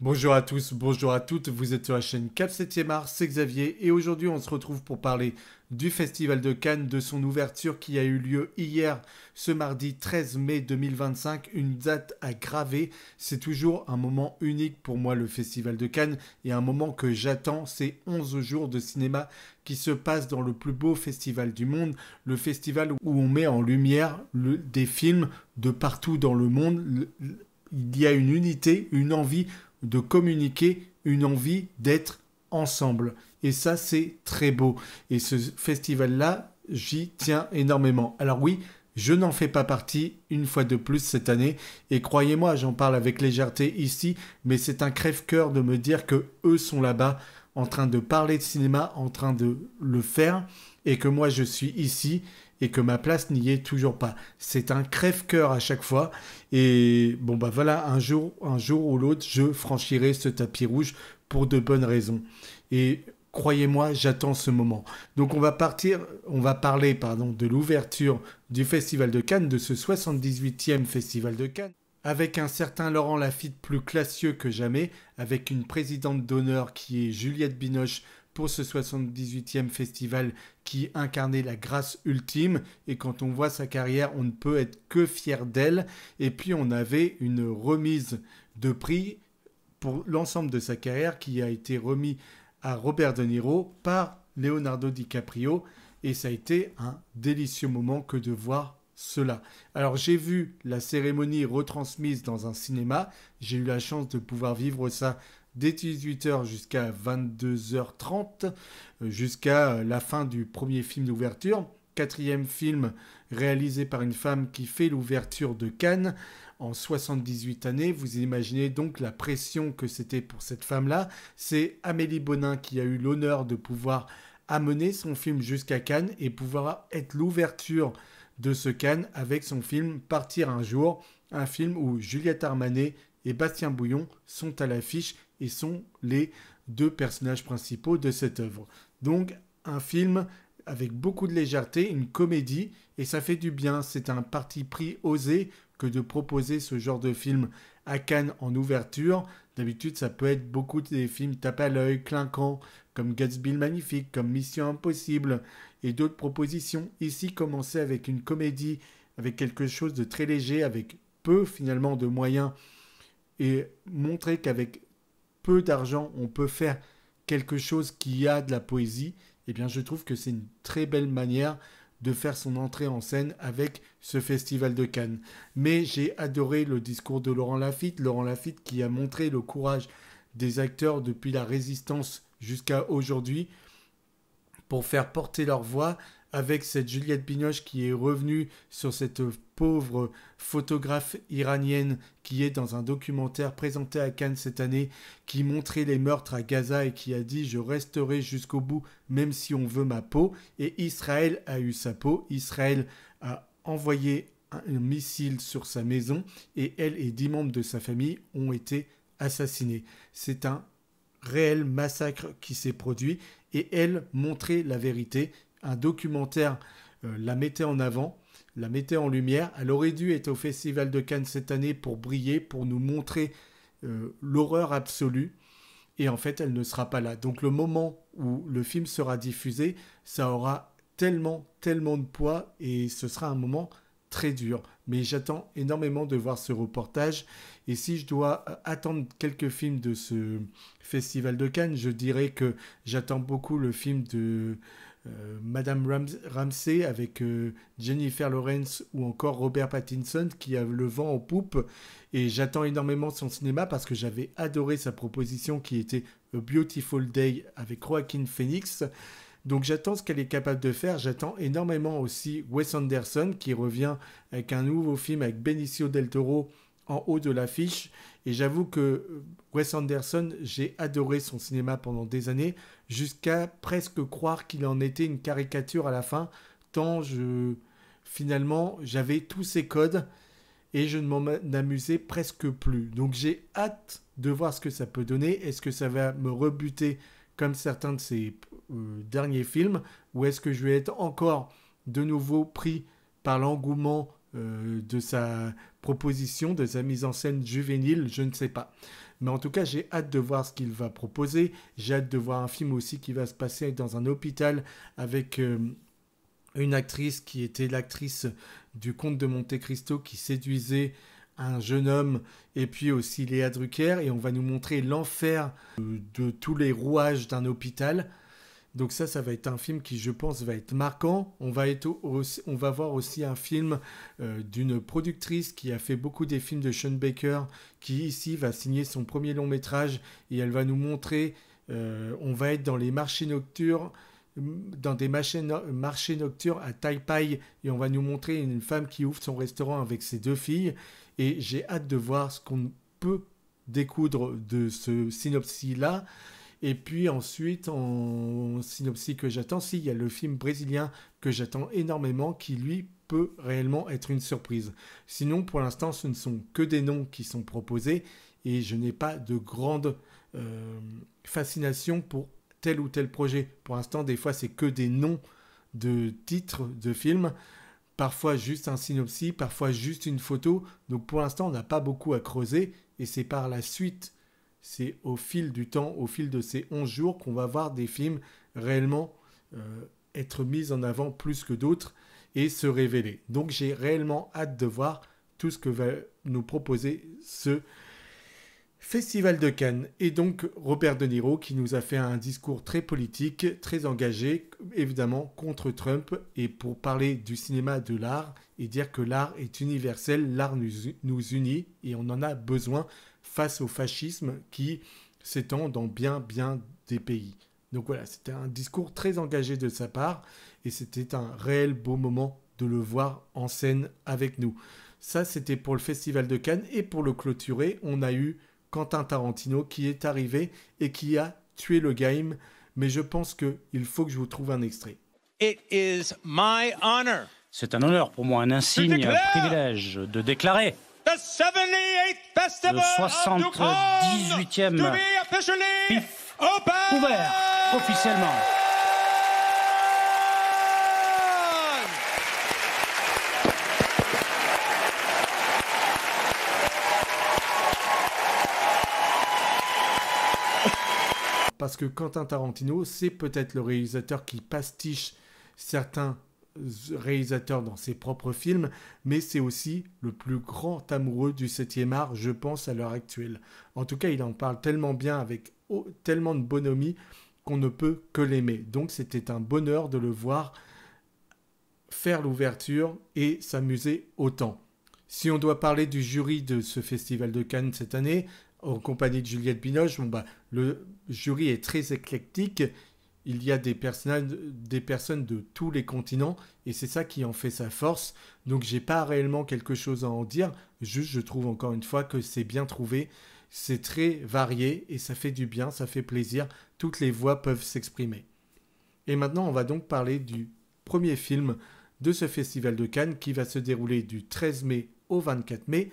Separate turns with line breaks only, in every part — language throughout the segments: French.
Bonjour à tous, bonjour à toutes, vous êtes sur la chaîne Cap 7e Art, c'est Xavier et aujourd'hui on se retrouve pour parler du Festival de Cannes, de son ouverture qui a eu lieu hier, ce mardi 13 mai 2025, une date à graver. C'est toujours un moment unique pour moi le Festival de Cannes et un moment que j'attends, c'est 11 jours de cinéma qui se passent dans le plus beau festival du monde, le festival où on met en lumière des films de partout dans le monde. Il y a une unité, une envie de communiquer, une envie d'être ensemble. Et ça, c'est très beau. Et ce festival-là, j'y tiens énormément. Alors oui, je n'en fais pas partie une fois de plus cette année. Et croyez-moi, j'en parle avec légèreté ici, mais c'est un crève-cœur de me dire que eux sont là-bas en train de parler de cinéma, en train de le faire, et que moi je suis ici et que ma place n'y est toujours pas. C'est un crève-cœur à chaque fois. Et bon bah voilà, un jour ou l'autre, je franchirai ce tapis rouge pour de bonnes raisons. Et croyez-moi, j'attends ce moment. Donc on va parler de l'ouverture du Festival de Cannes, de ce 78e Festival de Cannes, avec un certain Laurent Lafitte plus classieux que jamais, avec une présidente d'honneur qui est Juliette Binoche pour ce 78e festival qui incarnait la grâce ultime. Et quand on voit sa carrière, on ne peut être que fier d'elle. Et puis on avait une remise de prix pour l'ensemble de sa carrière qui a été remis à Robert De Niro par Leonardo DiCaprio. Et ça a été un délicieux moment que de voir cela. Alors j'ai vu la cérémonie retransmise dans un cinéma, j'ai eu la chance de pouvoir vivre ça dès 18h jusqu'à 22h30, jusqu'à la fin du premier film d'ouverture, quatrième film réalisé par une femme qui fait l'ouverture de Cannes en 78 années. Vous imaginez donc la pression que c'était pour cette femme-là. C'est Amélie Bonin qui a eu l'honneur de pouvoir amener son film jusqu'à Cannes et pouvoir être l'ouverture de ce Cannes avec son film Partir un jour, un film où Juliette Armanet et Bastien Bouillon sont à l'affiche et sont les deux personnages principaux de cette œuvre. Donc un film avec beaucoup de légèreté, une comédie, et ça fait du bien. C'est un parti pris osé que de proposer ce genre de film à Cannes en ouverture. D'habitude, ça peut être beaucoup des films tape à l'œil, clinquants, comme Gatsby le Magnifique, comme Mission Impossible, et d'autres propositions. Ici, commencer avec une comédie, avec quelque chose de très léger, avec peu finalement de moyens, et montrer qu'avec peu d'argent, on peut faire quelque chose qui a de la poésie, eh bien je trouve que c'est une très belle manière de faire son entrée en scène avec ce festival de Cannes. Mais j'ai adoré le discours de Laurent Lafitte qui a montré le courage des acteurs depuis la Résistance jusqu'à aujourd'hui pour faire porter leur voix, avec cette Juliette Binoche qui est revenue sur cette pauvre photographe iranienne qui est dans un documentaire présenté à Cannes cette année, qui montrait les meurtres à Gaza et qui a dit je resterai jusqu'au bout même si on veut ma peau. Et Israël a eu sa peau, Israël a envoyé un missile sur sa maison et elle et 10 membres de sa famille ont été assassinés. C'est un réel massacre qui s'est produit et elle montrait la vérité. Un documentaire la mettait en avant, la mettait en lumière. Elle aurait dû être au Festival de Cannes cette année pour briller, pour nous montrer l'horreur absolue. Et en fait, elle ne sera pas là. Donc le moment où le film sera diffusé, ça aura tellement, tellement de poids et ce sera un moment très dur. Mais j'attends énormément de voir ce reportage. Et si je dois attendre quelques films de ce Festival de Cannes, je dirais que j'attends beaucoup le film de Madame Ramsey avec Jennifer Lawrence ou encore Robert Pattinson qui a le vent en poupe. Et j'attends énormément son cinéma parce que j'avais adoré sa proposition qui était A Beautiful Day avec Joaquin Phoenix. Donc j'attends ce qu'elle est capable de faire. J'attends énormément aussi Wes Anderson qui revient avec un nouveau film avec Benicio del Toro en haut de l'affiche. Et j'avoue que Wes Anderson, j'ai adoré son cinéma pendant des années, jusqu'à presque croire qu'il en était une caricature à la fin, tant finalement j'avais tous ses codes et je ne m'en amusais presque plus. Donc j'ai hâte de voir ce que ça peut donner. Est-ce que ça va me rebuter comme certains de ses derniers films, ou est-ce que je vais être encore de nouveau pris par l'engouement de sa propositions, de sa mise en scène juvénile, je ne sais pas. Mais en tout cas, j'ai hâte de voir ce qu'il va proposer. J'ai hâte de voir un film aussi qui va se passer dans un hôpital avec une actrice qui était l'actrice du Comte de Monte-Cristo qui séduisait un jeune homme, et puis aussi Léa Drucker, et on va nous montrer l'enfer de tous les rouages d'un hôpital. Donc ça va être un film qui, je pense, va être marquant. On va voir aussi un film d'une productrice qui a fait beaucoup des films de Sean Baker, qui ici va signer son premier long métrage, et elle va nous montrer, on va être dans les marchés nocturnes, dans des marchés nocturnes à Taipei, et on va nous montrer une femme qui ouvre son restaurant avec ses 2 filles, et j'ai hâte de voir ce qu'on peut découdre de ce synopsis-là. Et puis ensuite, en synopsis que j'attends, il y a le film brésilien que j'attends énormément, qui lui peut réellement être une surprise. Sinon, pour l'instant, ce ne sont que des noms qui sont proposés, et je n'ai pas de grande fascination pour tel ou tel projet. Pour l'instant, des fois, c'est que des noms de titres de films, parfois juste un synopsis, parfois juste une photo. Donc pour l'instant, on n'a pas beaucoup à creuser, et c'est par la suite, c'est au fil du temps, au fil de ces 11 jours, qu'on va voir des films réellement être mis en avant plus que d'autres et se révéler. Donc j'ai réellement hâte de voir tout ce que va nous proposer ce Festival de Cannes. Et donc Robert De Niro qui nous a fait un discours très politique, très engagé, évidemment contre Trump, et pour parler du cinéma, de l'art, et dire que l'art est universel, l'art nous unit, et on en a besoin face au fascisme qui s'étend dans bien des pays. Donc voilà, c'était un discours très engagé de sa part, et c'était un réel beau moment de le voir en scène avec nous. Ça, c'était pour le Festival de Cannes, et pour le clôturer, on a eu Quentin Tarantino qui est arrivé et qui a tué le game, mais je pense qu'il faut que je vous trouve un extrait.
It is my honor.
C'est un honneur pour moi, un insigne, un privilège de déclarer
The 78th Festival
le 78e PIF ouvert officiellement.
Parce que Quentin Tarantino, c'est peut-être le réalisateur qui pastiche certains réalisateurs dans ses propres films, mais c'est aussi le plus grand amoureux du 7e art, je pense, à l'heure actuelle. En tout cas, il en parle tellement bien, avec tellement de bonhomie, qu'on ne peut que l'aimer. Donc c'était un bonheur de le voir faire l'ouverture et s'amuser autant. Si on doit parler du jury de ce Festival de Cannes cette année, en compagnie de Juliette Binoche, le jury est très éclectique. Il y a des personnes de tous les continents, et c'est ça qui en fait sa force. Donc j'ai pas réellement quelque chose à en dire, juste je trouve encore une fois que c'est bien trouvé, c'est très varié et ça fait du bien, ça fait plaisir, toutes les voix peuvent s'exprimer. Et maintenant on va donc parler du premier film de ce Festival de Cannes qui va se dérouler du 13 mai au 24 mai.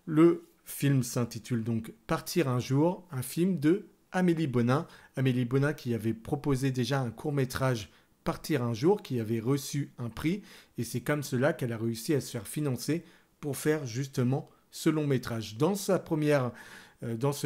Le film s'intitule donc Partir un jour, un film de Amélie Bonin. Amélie Bonin qui avait proposé déjà un court-métrage Partir un jour, qui avait reçu un prix, et c'est comme cela qu'elle a réussi à se faire financer pour faire justement ce long-métrage. Dans ce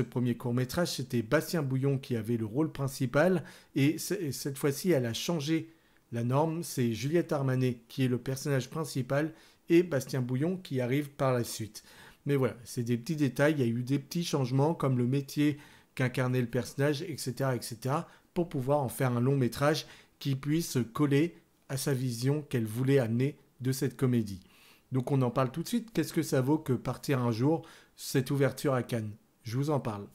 premier court-métrage, c'était Bastien Bouillon qui avait le rôle principal, et cette fois-ci, elle a changé la norme. C'est Juliette Armanet qui est le personnage principal, et Bastien Bouillon qui arrive par la suite. Mais voilà, c'est des petits détails, il y a eu des petits changements comme le métier qu'incarnait le personnage, etc., pour pouvoir en faire un long métrage qui puisse coller à sa vision qu'elle voulait amener de cette comédie. Donc on en parle tout de suite. Qu'est-ce que ça vaut que Partir un jour, cette ouverture à Cannes? Je vous en parle.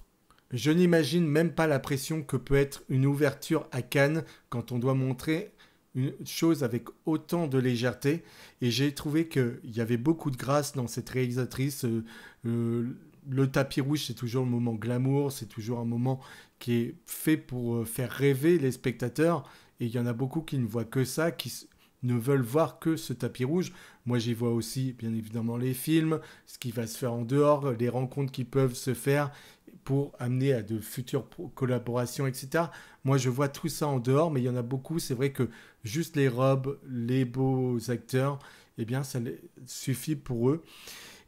Je n'imagine même pas la pression que peut être une ouverture à Cannes quand on doit montrer une chose avec autant de légèreté, et j'ai trouvé qu'il y avait beaucoup de grâce dans cette réalisatrice. Le tapis rouge, c'est toujours le moment glamour, c'est toujours un moment qui est fait pour faire rêver les spectateurs, et il y en a beaucoup qui ne voient que ça, qui ne veulent voir que ce tapis rouge. Moi j'y vois aussi bien évidemment les films, ce qui va se faire en dehors, les rencontres qui peuvent se faire pour amener à de futures collaborations, etc. Moi, je vois tout ça en dehors, mais il y en a beaucoup. C'est vrai que juste les robes, les beaux acteurs, eh bien, ça suffit pour eux.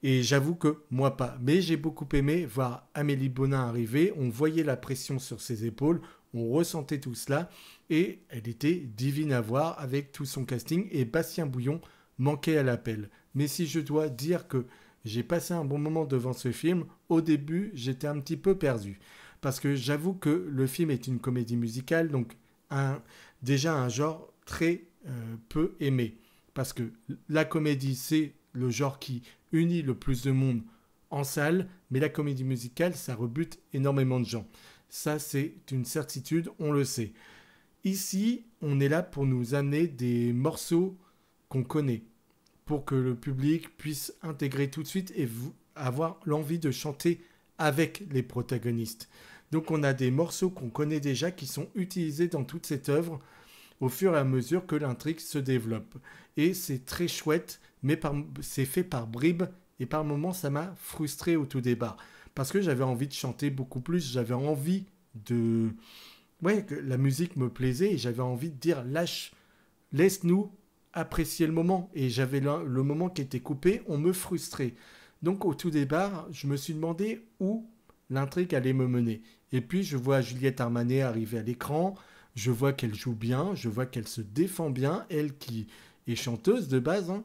Et j'avoue que moi pas. Mais j'ai beaucoup aimé voir Amélie Bonin arriver. On voyait la pression sur ses épaules. On ressentait tout cela. Et elle était divine à voir avec tout son casting. Et Bastien Bouillon manquait à l'appel. Mais si je dois dire que j'ai passé un bon moment devant ce film, au début, j'étais un petit peu perdu. Parce que j'avoue que le film est une comédie musicale. Donc déjà un genre très peu aimé. Parce que la comédie, c'est le genre qui unit le plus de monde en salle, mais la comédie musicale, ça rebute énormément de gens. Ça, c'est une certitude, on le sait. Ici, on est là pour nous amener des morceaux qu'on connaît, pour que le public puisse intégrer tout de suite et avoir l'envie de chanter avec les protagonistes. Donc on a des morceaux qu'on connaît déjà qui sont utilisés dans toute cette œuvre au fur et à mesure que l'intrigue se développe. Et c'est très chouette, mais c'est fait par bribes, et par moments ça m'a frustré au tout départ. Parce que j'avais envie de chanter beaucoup plus, j'avais envie de... Ouais, que la musique me plaisait, et j'avais envie de dire, laisse-nous apprécier le moment. Et j'avais le moment qui était coupé, on me frustrait. Donc au tout départ, je me suis demandé où l'intrigue allait me mener. Et puis je vois Juliette Armanet arriver à l'écran, je vois qu'elle joue bien, je vois qu'elle se défend bien, elle qui est chanteuse de base, hein.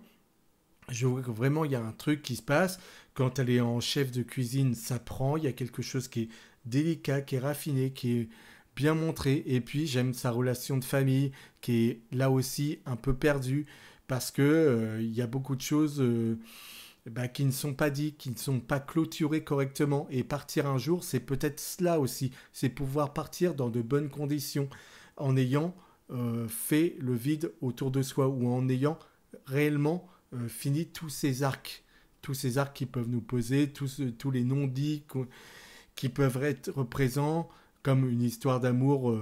Je vois que vraiment il y a un truc qui se passe. Quand elle est en chef de cuisine, ça prend, il y a quelque chose qui est délicat, qui est raffiné, qui est bien montré. Et puis j'aime sa relation de famille, qui est là aussi un peu perdue, parce que il y a beaucoup de choses qui ne sont pas dites, qui ne sont pas clôturées correctement. Et partir un jour, c'est peut-être cela aussi, c'est pouvoir partir dans de bonnes conditions, en ayant fait le vide autour de soi, ou en ayant réellement fini tous ces arcs qui peuvent nous poser, tous les non-dits qui peuvent être présents, comme une histoire d'amour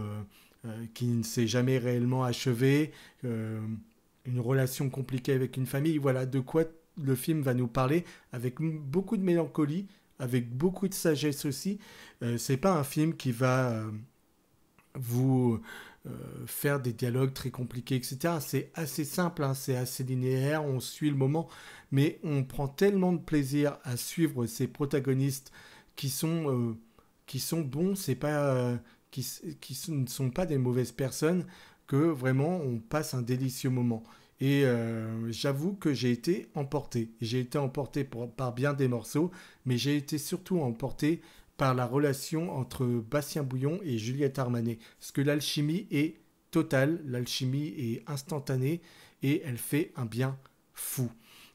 qui ne s'est jamais réellement achevée, une relation compliquée avec une famille. Voilà de quoi le film va nous parler, avec beaucoup de mélancolie, avec beaucoup de sagesse aussi. C'est pas un film qui va vous faire des dialogues très compliqués, etc. C'est assez simple, hein, c'est assez linéaire, on suit le moment, mais on prend tellement de plaisir à suivre ces protagonistes qui sont bons, c'est pas qui ne sont pas des mauvaises personnes, que vraiment on passe un délicieux moment. Et j'avoue que j'ai été emporté. J'ai été emporté par bien des morceaux, mais j'ai été surtout emporté par la relation entre Bastien Bouillon et Juliette Armanet. Parce que l'alchimie est totale, l'alchimie est instantanée, et elle fait un bien fou.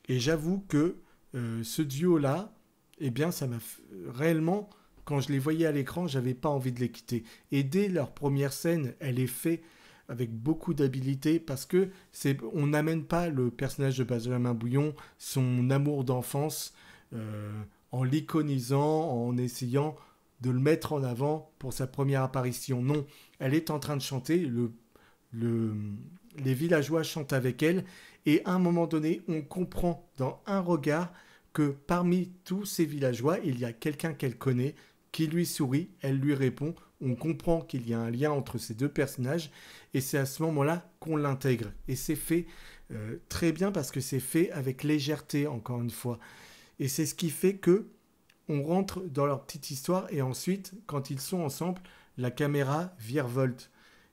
Et j'avoue que ce duo-là, eh bien, ça m'a réellement... Quand je les voyais à l'écran, j'avais pas envie de les quitter. Et dès leur première scène, elle est faite avec beaucoup d'habileté, parce que on n'amène pas le personnage de Benjamin Bouillon, son amour d'enfance, en l'iconisant, en essayant de le mettre en avant pour sa première apparition. Non, elle est en train de chanter, les villageois chantent avec elle, et à un moment donné, on comprend dans un regard que parmi tous ces villageois, il y a quelqu'un qu'elle connaît, qui lui sourit, elle lui répond, on comprend qu'il y a un lien entre ces deux personnages, et c'est à ce moment-là qu'on l'intègre. Et c'est fait très bien, parce que c'est fait avec légèreté, encore une fois. Et c'est ce qui fait que on rentre dans leur petite histoire, et ensuite, quand ils sont ensemble, la caméra virevolte.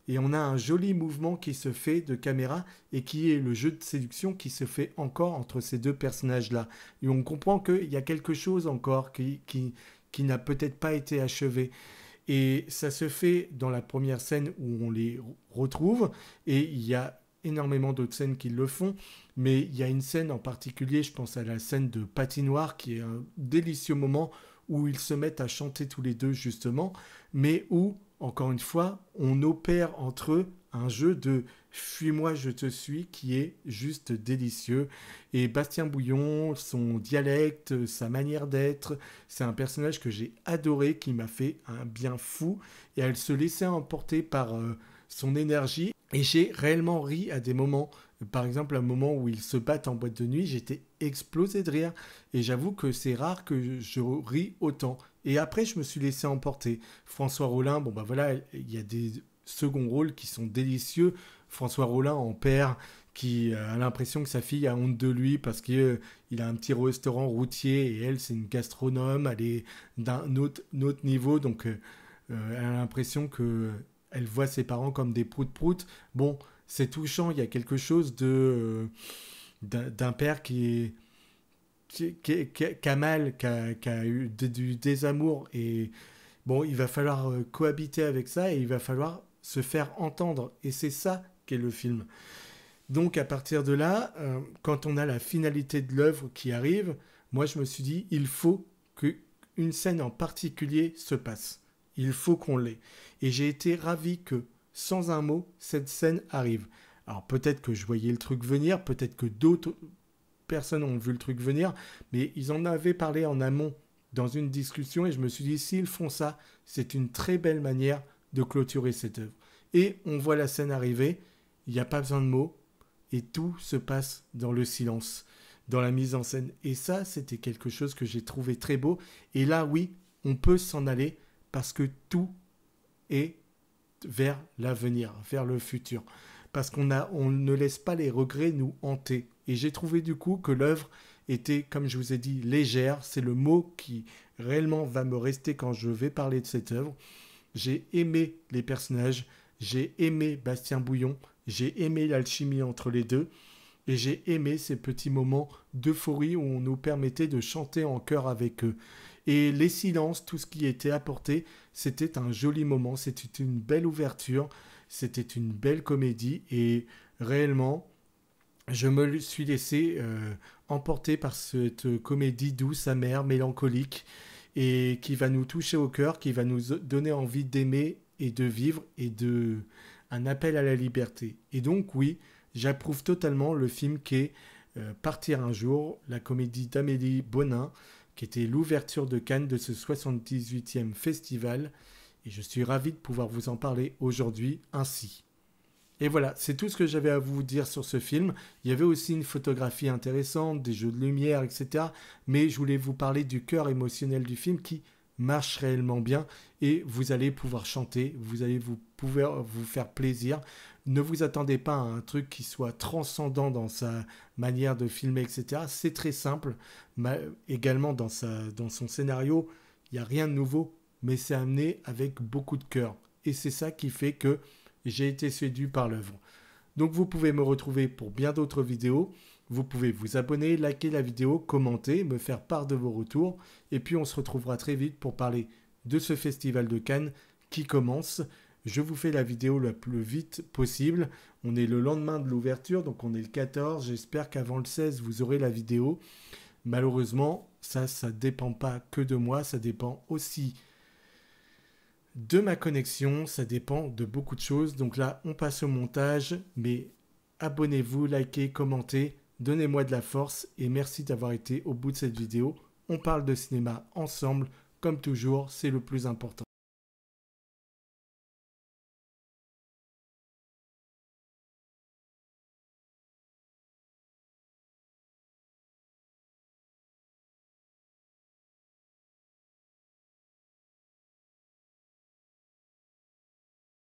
Et on a un joli mouvement qui se fait de caméra, et qui est le jeu de séduction qui se fait encore entre ces deux personnages-là. Et on comprend qu'il y a quelque chose encore qui n'a peut-être pas été achevé. Et ça se fait dans la première scène où on les retrouve, et il y a énormément d'autres scènes qui le font, mais il y a une scène en particulier, je pense à la scène de patinoire, qui est un délicieux moment où ils se mettent à chanter tous les deux justement, mais où, encore une fois, on opère entre eux un jeu de « fuis-moi, je te suis » qui est juste délicieux. Et Bastien Bouillon, son dialecte, sa manière d'être, c'est un personnage que j'ai adoré, qui m'a fait un bien fou, et elle se laissait emporter par son énergie, et j'ai réellement ri à des moments. Par exemple, un moment où ils se battent en boîte de nuit, j'étais explosé de rire, et j'avoue que c'est rare que je ris autant. Et après, je me suis laissé emporter. François Rolin, voilà, il y a des seconds rôles qui sont délicieux. François Rolin en père, qui a l'impression que sa fille a honte de lui parce qu'il a un petit restaurant routier et elle, c'est une gastronome, elle est d'un autre niveau, donc elle a l'impression qu'elle voit ses parents comme des prout-prout. Bon, c'est touchant, il y a quelque chose d'un père qui a mal, qui a eu du désamour, et bon, il va falloir cohabiter avec ça et il va falloir se faire entendre, et c'est ça qu'est le film. Donc à partir de là, quand on a la finalité de l'œuvre qui arrive, moi je me suis dit, il faut qu'une scène en particulier se passe. Il faut qu'on l'ait. Et j'ai été ravi que, sans un mot, cette scène arrive. Alors peut-être que je voyais le truc venir, peut-être que d'autres personnes ont vu le truc venir, mais ils en avaient parlé en amont dans une discussion et je me suis dit, s'ils font ça, c'est une très belle manière de clôturer cette œuvre. Et on voit la scène arriver, il n'y a pas besoin de mots, et tout se passe dans le silence, dans la mise en scène. Et ça, c'était quelque chose que j'ai trouvé très beau. Et là, oui, on peut s'en aller parce que tout est vers l'avenir, vers le futur. Parce on ne laisse pas les regrets nous hanter. Et j'ai trouvé du coup que l'œuvre était, comme je vous ai dit, légère. C'est le mot qui réellement va me rester quand je vais parler de cette œuvre. J'ai aimé les personnages, j'ai aimé Bastien Bouillon, j'ai aimé l'alchimie entre les deux, et j'ai aimé ces petits moments d'euphorie où on nous permettait de chanter en chœur avec eux. Et les silences, tout ce qui était apporté, c'était un joli moment, c'était une belle ouverture, c'était une belle comédie, et réellement, je me suis laissé emporter par cette comédie douce, amère, mélancolique, et qui va nous toucher au cœur, qui va nous donner envie d'aimer et de vivre, et un appel à la liberté. Et donc oui, j'approuve totalement le film qu'est Partir un jour, la comédie d'Amélie Bonin, qui était l'ouverture de Cannes de ce 78e festival, et je suis ravi de pouvoir vous en parler aujourd'hui ainsi. Et voilà, c'est tout ce que j'avais à vous dire sur ce film. Il y avait aussi une photographie intéressante, des jeux de lumière, etc. Mais je voulais vous parler du cœur émotionnel du film qui marche réellement bien, et vous allez pouvoir chanter, vous pouvez vous faire plaisir. Ne vous attendez pas à un truc qui soit transcendant dans sa manière de filmer, etc. C'est très simple. Également dans son scénario, il n'y a rien de nouveau, mais c'est amené avec beaucoup de cœur. Et c'est ça qui fait que j'ai été séduit par l'œuvre. Donc vous pouvez me retrouver pour bien d'autres vidéos. Vous pouvez vous abonner, liker la vidéo, commenter, me faire part de vos retours. Et puis on se retrouvera très vite pour parler de ce festival de Cannes qui commence. Je vous fais la vidéo le plus vite possible. On est le lendemain de l'ouverture, donc on est le 14. J'espère qu'avant le 16, vous aurez la vidéo. Malheureusement, ça ne dépend pas que de moi, ça dépend aussi de ma connexion, ça dépend de beaucoup de choses. Donc là, on passe au montage, mais abonnez-vous, likez, commentez, donnez-moi de la force et merci d'avoir été au bout de cette vidéo. On parle de cinéma ensemble, comme toujours, c'est le plus important.